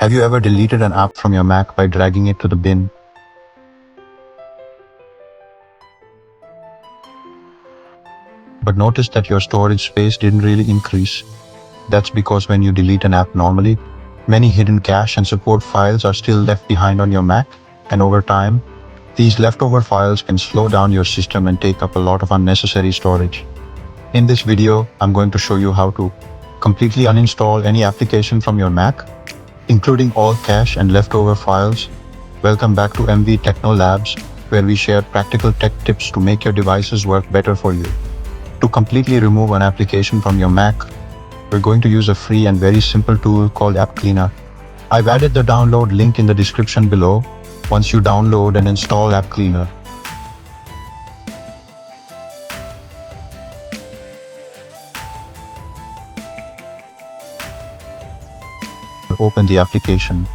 Have you ever deleted an app from your Mac by dragging it to the bin? But noticed that your storage space didn't really increase? That's because when you delete an app normally, many hidden cache and support files are still left behind on your Mac, and over time, these leftover files can slow down your system and take up a lot of unnecessary storage. In this video, I'm going to show you how to completely uninstall any application from your Mac, including all cache and leftover files. Welcome back to Techno Labs, where we share practical tech tips to make your devices work better for you. To completely remove an application from your Mac, we're going to use a free and very simple tool called AppCleaner. I've added the download link in the description below once you download and install AppCleaner. Open the application.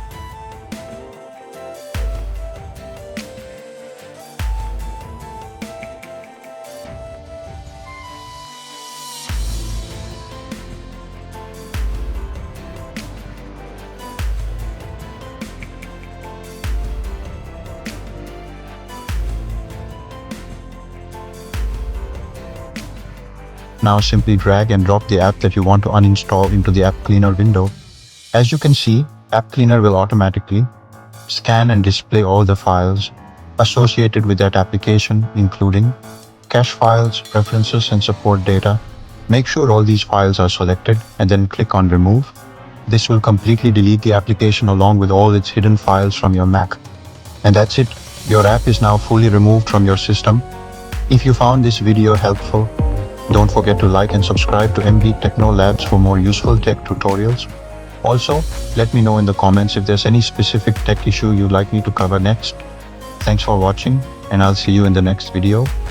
Now simply drag and drop the app that you want to uninstall into the AppCleaner window. As you can see, AppCleaner will automatically scan and display all the files associated with that application, including cache files, preferences, and support data. Make sure all these files are selected and then click on Remove. This will completely delete the application along with all its hidden files from your Mac. And that's it. Your app is now fully removed from your system. If you found this video helpful, don't forget to like and subscribe to Techno Labs for more useful tech tutorials. Also, let me know in the comments if there's any specific tech issue you'd like me to cover next. Thanks for watching, and I'll see you in the next video.